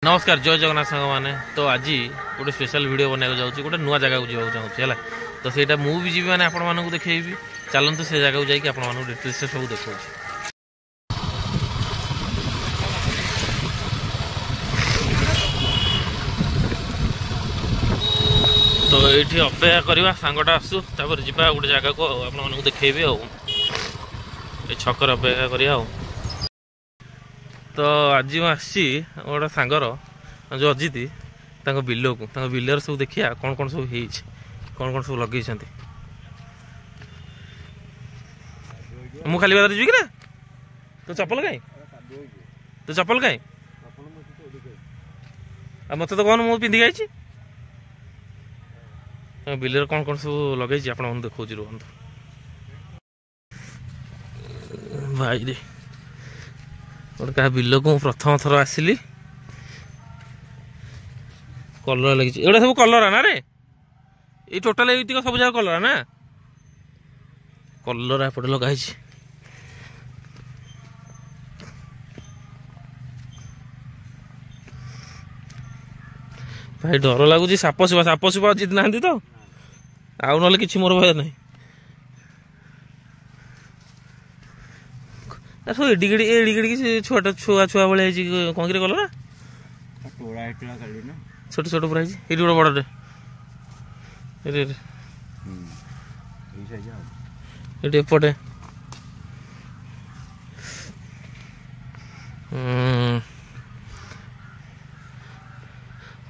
नमस्कार जय जगन्नाथ सांग मैंने तो आज गोटे स्पेशल वीडियो बनाया जाऊँगी गोटे नुआ जगह को जाऊँ है तो सहीटा मुझे भी जी मैंने आपको देखी चलतु से जगह को जाकि आपको डिटेल्स सब देखा तो ये अपेक्षा करवा सांगटा आसू तापर जा गोटे जगह को आपको देखेबी छकर अपेक्षा करा तो आज मुझे गोटे सांगर जो अजित बिल को बिलर सब देखिया कौन कौन सब कौन सब लगे मु खाली बाजार जी ना तो चप्पल कहीं तो चप्पल कहीं मत तो कौन मुझे पिंधिक आई बिलर कौन कौन सब लगे आप देखा रुहतु भाई रे गोटे क्या बिल को प्रथम थर आसिली कलर लगी एटा सब कलर ना रे ये टोटाल ये सब जगह कलर ना कलर एपटे लगाई भाई डर लगुच साप सुपा जित ना तो आउ ना कि मोर भय ना एडिगेडी छुआ छुआ छुआ भाई कौन कलर छोट छोट पूरा ये गोटे बड़े ये एपटे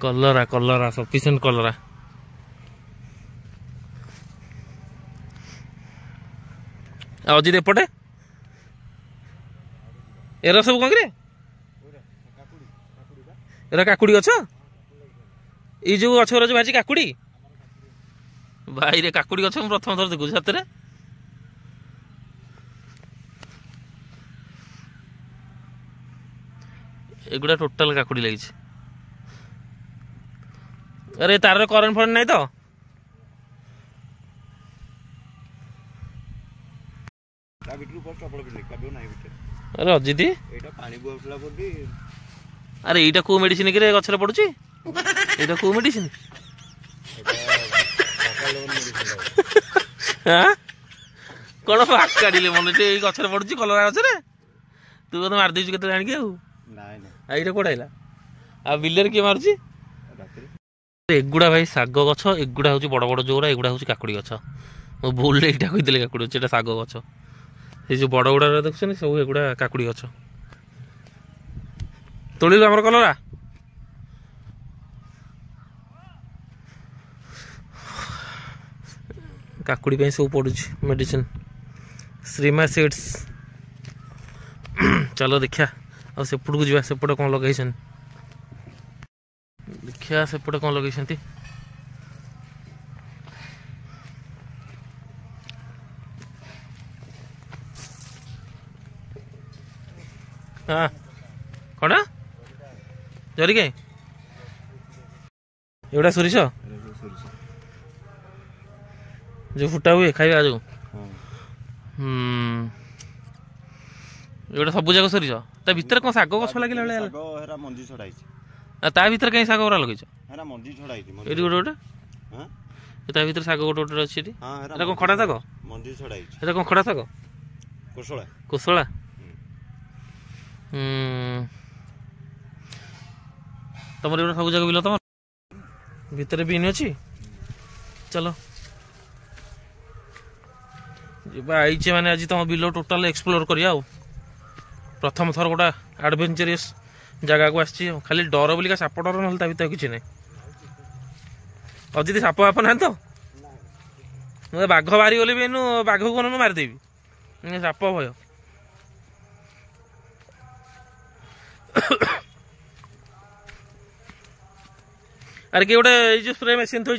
कलरा कलरा सफिसीयंट कलरा अजित एपटे एरा सब कौन एरा काकुड़ी गछ ये जो गछ जो भाई काकुड़ी भाई रे काकुड़ी गछ प्रथम थर देखुच सतरे एगुड़ा टोटाल काकुड़ी लगी अरे तार करेन्ट फरेन्ट नहीं तो अरे अजित अरे यहाँ कौ मेडिसिन कि गचर पड़ुची ये कौ मेडिसिन कौन पाक काढ़े मन गचर पड़ुची कलरा गचर तू कत मारिदेचु के जाणी ये कौट आईला आ बिलर किए मारुची एगुड़ा भाई शाग गछ एगुड़ा हूँ बड़ बड़ जोरा एगुड़ा हूँ काकुड़ी गछ मो भूल यहाँ कहीदे काकुड़ी गछ शाग गछ ये जो बड़ गुड़ा देखुन सब एगुड़ा काकुड़ी गछ तोड़ी आम कलरा काकुड़ी सब पड़ू मेडिसिन श्रीमा सीड्स चलो देखा आ सेपट को जा सेपटे कौन लगे देखिया सेपटे कौन लगे हाँ कौन जरी कहीं एवढा सोरिष जो फुटा हुए खाଇବା जो एवढा सब जाक सोरिष ता भीतर कौन शाग गछ लगे मंजी छड़ाई ता भीतर कहीं शाग गुरा लगे मंजी छड़ाई गोटे गोटे ता भीतर शाग गोटे गोटे अच्छी कौन खड़ा शाग मंजी छड़ाई कौन खड़ा शाग कोसला कोसला तुम सब जगह बिल तुम भितर बीन अच्छी चलो आई मैंने आज तुम बिल टोटाल एक्सप्लोर करिया प्रथम थर गोटा एडवेंचरस जगह को आसी खाली डर बोलिका साप डर ना भर किसी ना अजित साप बाप ना तो बाघ बाहरी गले भी बाघ को मारिदेवी साप भय अरे किए गोटे जो स्प्रे मेसीन थी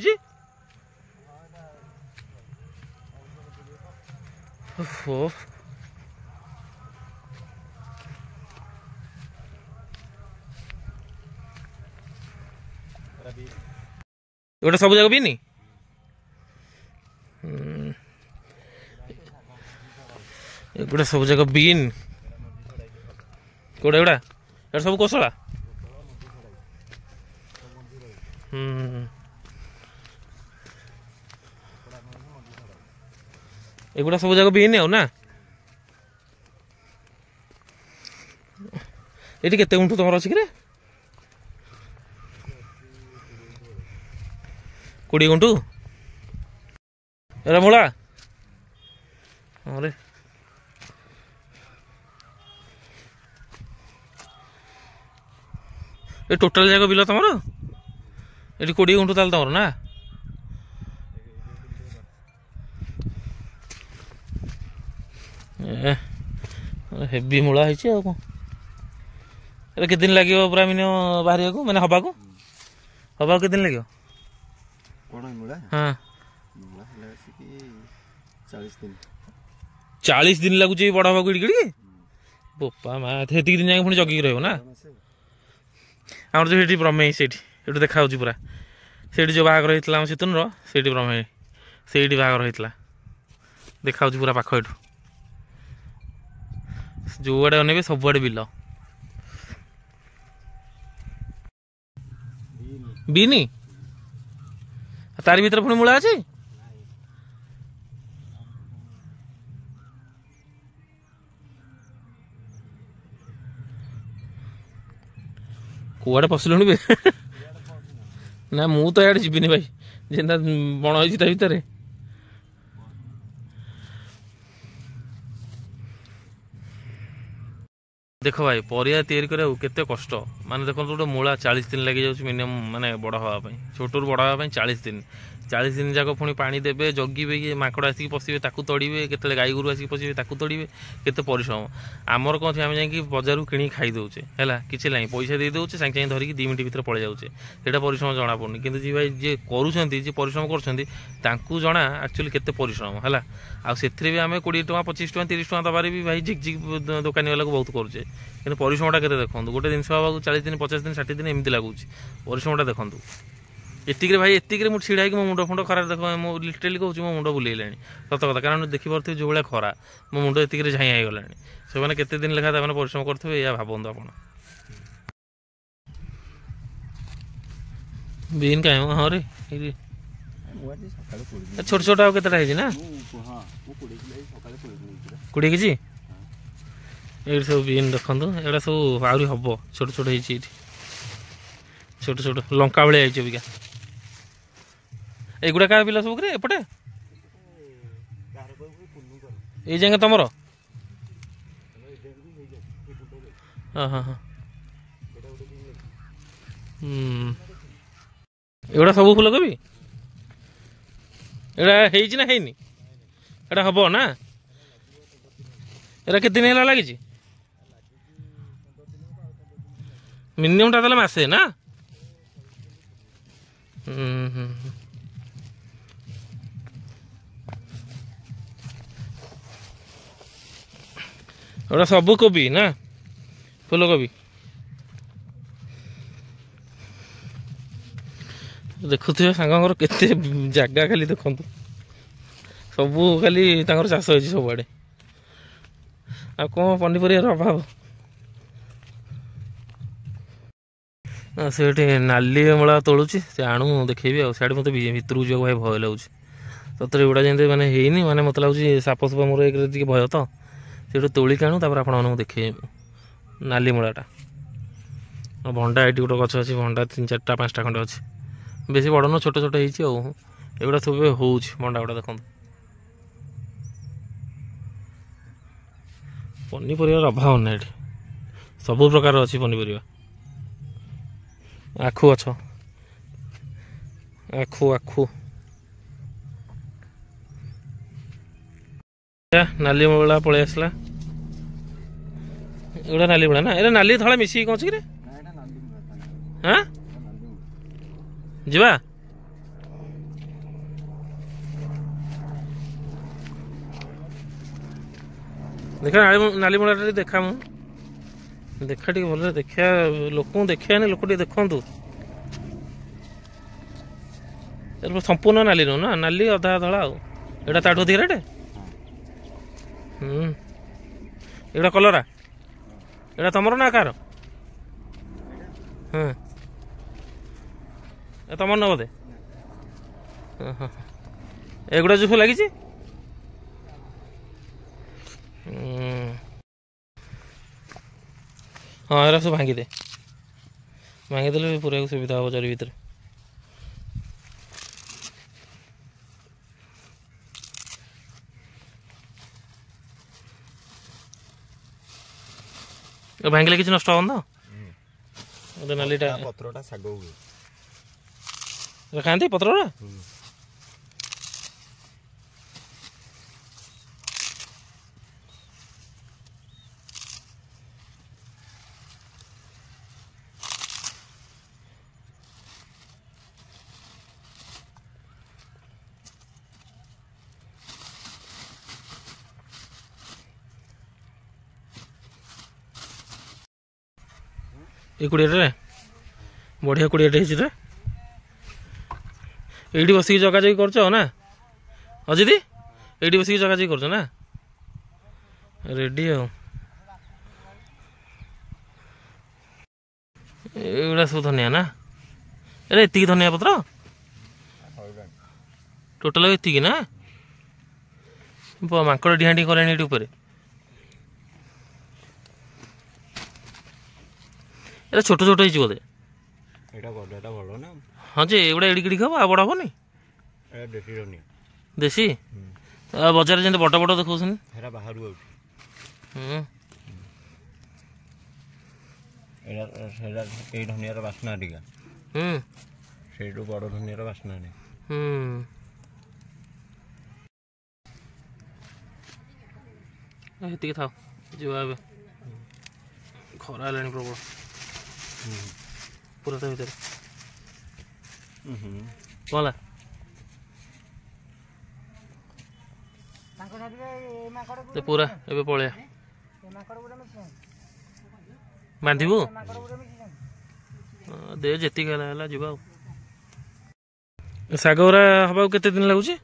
गोटे सब जगह भी एगुड़ा सब जगह बीन कोड़ा एगुड़ा सब कोसला एगुड़ा सब जाक बीन आउ ना ये केते गुंठु तुम अच्छी कि 20 गुंठु एरा मूला अरे ये टोटाल जाक बिल तुम ये 20 गुंठु ताल तुम ना हेवी मूला है केते दिन लगे पूरा मिनिमम बाहर को मैंने हवा को केते दिन लगे हाँ 40 दिन लगुच बड़ हवा को बोपा माँ से दिन जाए पुणी जगिक रहा ना आम जो ब्रह्मे से देखा पूरा से जो बाहर होता सीतुन से ब्रह्मे से बाहर होता देखा पूरा पाख एठू जो आड़े अनेबे सब आड़े बिल बीनी तार भीतर पुणी मूला अच्छी कुआड़े पशिलुनि बे ना मु तो यार जीविनी भाई जेना बण होती भितर देख भाई परिया तैयारी करा केते कष्ट माने देखो गोटे मूला 40 दिन लगी जाऊँ मिनिमम माने बड़ हाँपाई छोटू बड़ हाँपाई 40 दिन जाक पुणी पानी देवे जगिबे माकड़ आसिक पशिबे ताकू तड़िबे केते गाई गोरु आसिक पशिबे ताकू तड़िबे केते परिश्रम आमर कौन आम जाकि बजार किणी खाई दौचे है किसी ना पैसा दे दौचे सागे सागे धरिकी 2 मिनट भितर पड़े जाऊे सेटा परिश्रम जना पड़नी कि जी भाई जी करुँच परिश्रम कर जना एक्चुअली केते परिश्रम है आउ भी आम 20 टଙ୍କା 25 टଙ୍କା 30 टଙ୍କା दबारे भी भाई झिक झिक दुकानी वाला को बहुत करुचे कि परिश्रमटा के देखो गोटे जिन हाँ 40 दिन 50 दिन 60 दिन एमती लगुच परिश्रमटा देखूँ एतिक भाई एतिक मुझे ढड़ा मो मुंड फुंड खराब देख मो लिटरली कहूँ मो मुंड बुलेला सत कथा कारण देखिपे जो भाई खरा मो मुंड एतिक झाई होगा से मैंने केते दिन लेखा परिश्रम करेंगे या भावतु आप बीन कहीं हाँ रे छोट छोट आउ केतटा है 20 केजी ये सब बीन देखु एटा सब आहरी हम छोट छोट हो छोट छोट लंका भाई अबिका एगुड़ा क्या बिल सब एपटे ये जाए तुम हाँ हाँ हाँ एगुड़ा सब फुल कोबी एटा है ना एटा हम ना एरा केते दिन है लगी मिनिमम टा मसे ना एटा सब कोबी ना फुल कोबी देखुए सांगर केते जगह खाली देखु सबू खाली चाष हो सब आड़े आ कौन पनीपरिया अभाव से नाली मूला तोलुची से आणु देखी आड़े मत भितर जाओ भाई भय लगुच सतरे गुड़ा जमी मैंने ହେଇନି ମାନେ मत लगुच साप सुप मोर एक भय तो से तोलिक आणु आपण देखे नाली मूलाटा भंडा ये गोटे गच अच्छी भंडा 3-4टा 5टा खंडे अच्छी बेसी बड़ न छोट छोट होगा सब हो भंडा गुड़ा देखो पनीपरिया अभाव ना ये सब प्रकार अच्छी पनीपरिया आखु गछ आखु आखु नाली मूला पलि आसला एगुड़ा नाली मूला ना ये नाली धड़ा मिसिकी कौन कि हाँ जीवा देखा नाली मूला देखा मु देखा टे भल देखा लोक देखा लोक देखु संपूर्ण नाली नु ना नाली अधा धड़ा आटा ताठू अधिक रेट एटा कलरा एटा तुमर ना कार हाँ ତମର ନ ବୋଧେ? ଏଗୁଡ଼ା ଯେଉଁ ସବୁ ଲାଗିଛି ହଁ ଏରା ସବୁ ଭାଙ୍ଗିଦେ, ଭାଙ୍ଗିଦେଲେ ପୁରାକୁ ସୁବିଧା ହେବ ଜରି ଭିତରେ। ଭାଙ୍ଗିଲେ କିଛି ନଷ୍ଟ ହବନି ତ? ନାଲିଟା ପତ୍ରଟା ଶାଗ ହୁଏ, ଖାଆନ୍ତି ପତ୍ରଟା? ଏ କୁଡ଼ିଆଟା ବଢ଼ିଆ କୁଡ଼ିଆଟେ ହେଇଛି ରେ। ଏଇଠି ବସିକି ଜଗାଜଗି କରୁଛ ନା ଅଜିତ? ଏଇଠି ବସିକି ଜଗାଜଗି କରୁଛ ନା? ରେଡ଼ି ଆଉ। ଏଇଗୁଡ଼ା ସବୁ ଧନିଆ ନା? ଏରେ ଏତିକି ଧନିଆ ପତ୍ର ଟୋଟାଲ ଏତିକି ନା? ମାଙ୍କଡ଼ ଡିଆଁ ଡିଁ କଲେଣି ଏଠି ଉପରେ। এটা ছোট ছোট ହେଇଛି ବୋଧେ? এটা বড়টা বড় না? ହଁ ଯେ ଏଗୁଡ଼ା ଏଡ଼ିକି ଏଡ଼ିକି ହବ, ଆଉ ବଡ଼ ହବନି? এটা দেশি ধনিয়া। ଦେଶୀ? ଆଉ ବଜାରରେ ଯେମିତି ବଡ଼ ବଡ଼ ଦେଖାଉଛନ୍ତି এটা ବାହାରୁ ଆଉଛି। ଏଇଟା ଏଇ ଧନିଆର ବାସ୍ନା ଟିକେ। ସେଇଠୁ ବଡ଼ ଧନିଆର ବାସ୍ନା ନାହିଁ। ଏତିକି ଥାଉ, ଯିବା ଏବେ। ଖରା ହେଲାଣି ପ୍ରବଳ ପୁରା ତା ଭିତରେ। କ'ଣ ହେଲା? ପୁରା ଏବେ ପଳେଇବା। ବାନ୍ଧିବୁ? ଦେ ଯେତିକି ହେଲା ହେଲା, ଯିବା ଆଉ। ଶାଗ ଗୁରା ହବାକୁ କେତେ ଦିନ ଲାଗୁଛି?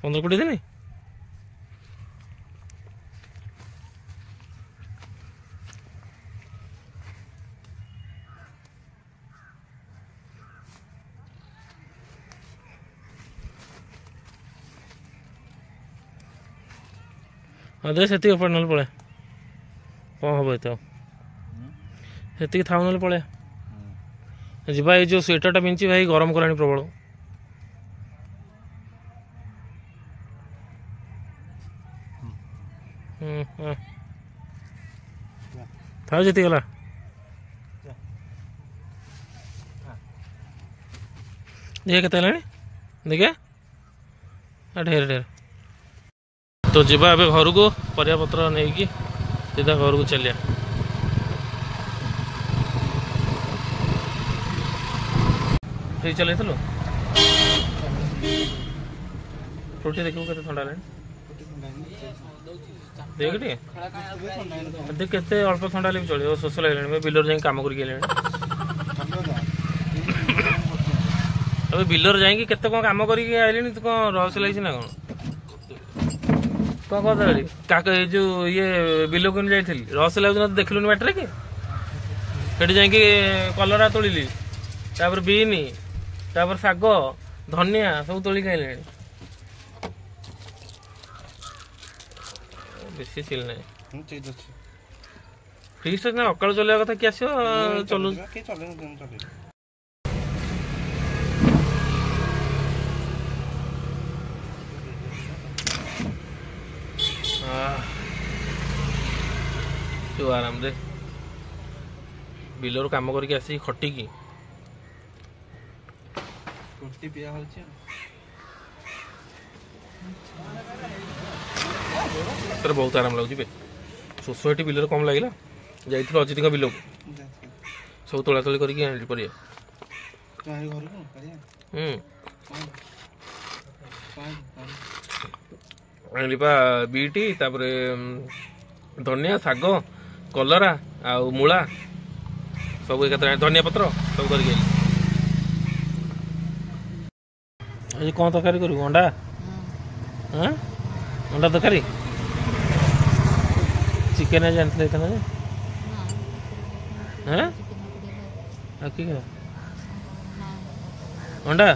15-20 ଦିନ? ହଁ ଦେ ସେତିକି ପଳେଇ, ନହେଲେ ପଳେଇବା। କ'ଣ ହବ ଏତେ? ଆଉ ସେତିକି ଥାଉ, ନହେଲେ ପଳେଇବା। ଯିବା। ଏଇ ଯେଉଁ ସ୍ୱେଟରଟା ପିନ୍ଧିଛି ଭାଇ ଗରମ କଲାଣି ପ୍ରବଳ। ଥାଉ ଯେତିକି ଗଲା। ଦେଖିଆ କେତେ ହେଲାଣି, ଦେଖିଆ। ଢେର ଢେର। ତ ଯିବା ଏବେ ଘରକୁ, ପରିବାପତ୍ର ନେଇକି ସିଧା ଘରକୁ ଚାଲିବା। ଫ୍ରିଜ୍ ଚଲେଇଥିଲୁ? ଫ୍ରୁଟି ଦେଖିବୁ କେତେ ଥଣ୍ଡା ହେଲାଣି। ଦେଖ ଟିକେ, କେତେ ଅଳ୍ପ ଥଣ୍ଡା ହେଲେ ବି ଚଳିବ। ଶୋଷ ଲାଗିଲାଣି, ବିଲରେ ଯାଇକି କାମ କରିକି ଆଇଲାଣି। ଏବେ ବିଲରେ ଯାଇକି କେତେ କ'ଣ କାମ କରିକି ଆଇଲେଣି, ତୁ କ'ଣ ରହସ୍ୟ ଲାଗିଛି ନା କ'ଣ? କ'ଣ କଥା ଏଇ ଯେଉଁ ଇଏ ବିଲକୁ ଯାଇଥିଲି, ରହସ୍ୟ ଲାଗୁଛି ନା? ଦେଖିଲୁନି ବାଟରେ କି? ସେଠି ଯାଇକି କଲରା ତୋଳିଲି, ତାପରେ ବିନ୍, ତାପରେ ଶାଗ, ଧନିଆ ସବୁ ତୋଳିକି ଆଇଲେଣି। ବେଶୀ ଚିଲ୍ ନାହିଁ। ଫ୍ରିଜଟା ନା ଅକାଳ ଚଲେଇବା କଥା, କିଏ ଆସିବ ଚଲଉଛି। ତୁ ଆରାମରେ ବିଲରୁ କାମ କରିକି ଆସିକି ଖଟିକି ବହୁତ ଆରାମ ଲାଗୁଛି ବେ। ଶୋଷ ଏଠି ବିଲରେ କମ୍ ଲାଗିଲା। ଯାଇଥିଲୁ ଅଜିତଙ୍କ ବିଲକୁ, ସବୁ ତୋଳାତୋଳି କରିକି ଆଣିଲି ପରିବା। ଆଣିଲି ପା ବିଟି, ତାପରେ ଧନିଆ, ଶାଗ, କଲରା ଆଉ ମୂଳା ସବୁ ଏକାଥରେ, ଧନିଆ ପତ୍ର ସବୁ କରିକି ଆଇଲି। ଆଜି କ'ଣ ତରକାରୀ କରିବୁ? ଅଣ୍ଡା? ଅଣ୍ଡା ତରକାରୀ? ଚିକେନ ଆଜି ଆଣିଥିଲେ ହେଇଥାନ୍ତା ଯେ। कि अंडा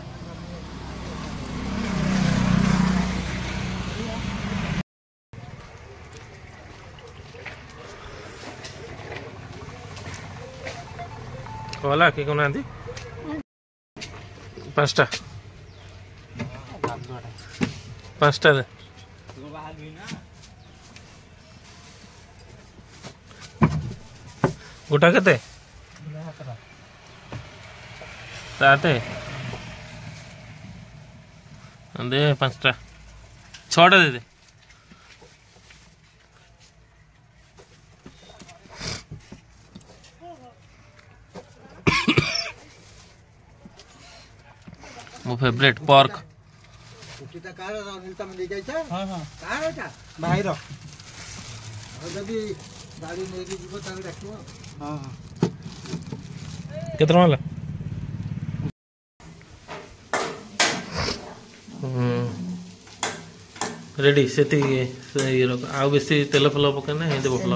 कहला कि कौन आंधी 5टा 5टा दे गोटा केते 7 दे 5टा 6टा दे दे मो फेवरेट पर्क केते टका रेडी से आउ बेसी तेल फल पकना हे देव फल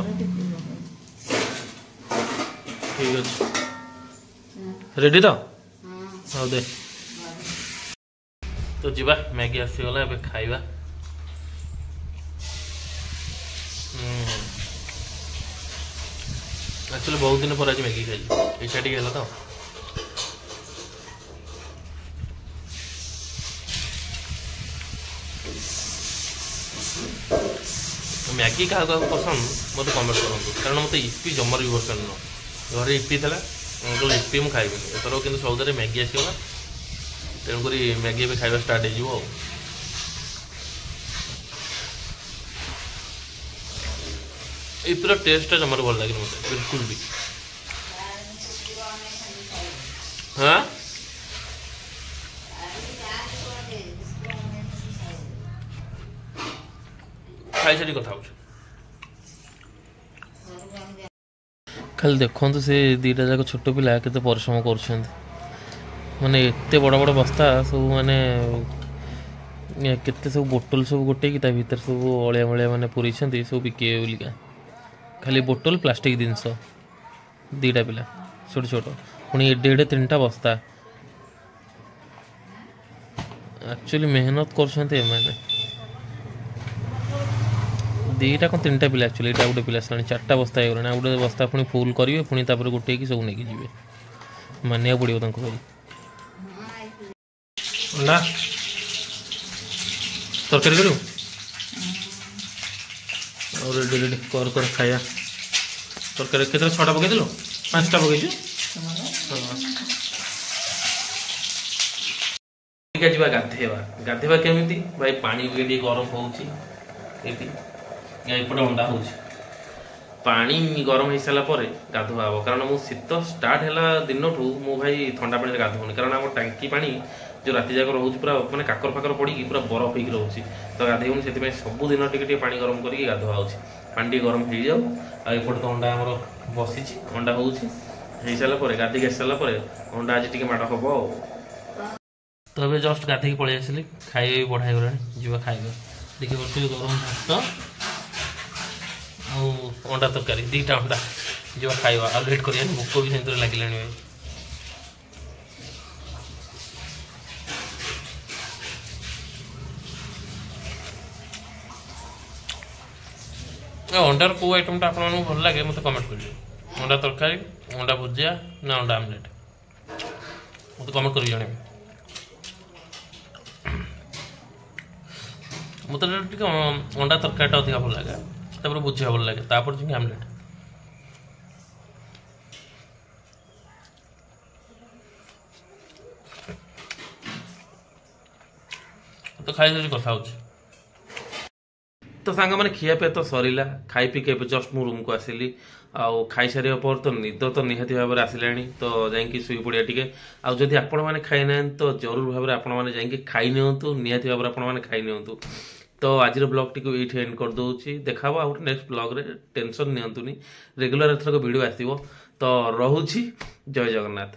ठीक अच्छे रेडी तो हाँ दे तो जीवा मैगी आसीगला ए खाइबा एक्चुअली बहुत दिन पर आज मैगी खाई इच्छा टी है तो मैगी क्या पसंद मत कमेंट करूँ कारण मत इपी जमार भी पसंद नुह घर इपी था इपी मुझे खाइबी एथर कि सौदे मैगी आसगला तेणुक मैगी भी खाଇବା स्टार्ट हो पूरा टेस्ट जमार भल लगे मत बिल्कुल भी हाँ खाई सारी कथा खाली देखो से दीटा जाक छोट पिला के परिश्रम कर माने एते बड़ बड़ बस्ता सब माने केते सब बोतल सब गोटे कि भीतर सब अलिया मलिया माने पूरी सब बिके बोलिका खाली बोतल प्लास्टिक जिनस दीटा पिला छोट छोट पुणी एडे एडे 3टा बस्ता एक्चुअली मेहनत कर दीटा कौन 3टा पिला एक्चुअली एटा गोटे पिला 4टा बस्ता हो गला गोटे बस्ता पुणी फुल करेंगे पुणी गोटे की सब नहीं जी मानिया पड़ो भाई अंडा तरकारी करूँ और रेडी रेडी कर खाया तरकारी के 6टा पकई देल 5टा पकई गाधेवा केमी भाई पानी गरम होपटे अंडा हो पानी गरम हो सारा गाधुआ हम कारण मु शीत स्टार्ट है दिन ठू मु भाई ठंडा पानी गाधुनी कारण आम टांकी पानी जो राति जाक रोच पूरा मैंने काकर फाकर पड़ी पूरा बरफ होगी रोचे तो गाधेबूनी से सबुदिन टे पानी गरम करके गाधुआ हो पानी गरम हो जाऊ आईपटे तो अंडा आमर बसी अंडा हो सारापर गाधिक आस सारापर अंडा आज टे माड़ हम तो ये जस्ट गाधे पलि आसली खाई बढ़ाई गला जी खाइबा देखिए गरम भात अंडा तरकारी 2टा अंडा जो खाइबा आ लेट कर भोक भी से लगे अंडार को आइटम आप भल लगे मत कमेंट कर अंडा तरकारी अंडा भुजिया ना अंडा आमलेट मत कमेंट कर जन मत अंडा तरकारी अधिक भल लगे भुजिया भल लगे जी आमलेट तो खाई कथा हो तो सांग मैंने खियापिया तो सरला खाई पी के जस्ट मु रूम को आसिली आउ खाई सारे पर तो निद तो निहाती भाव में आसला तो जाकि शुई पड़िया टे आदि आपण मैंने खाई ना तो जरूर भाव में आपण मैंने जाकि खाई नियंतु निहाती भाव में आपण मैंने खाई नियंतु तो आज ब्लॉग टी ये एंड कर दूसरी देखा आ नेक्स्ट ब्लॉग रे टेंशन नियंतुनी रेगुलर एथरक वीडियो आसो तो रोची जय जगन्नाथ।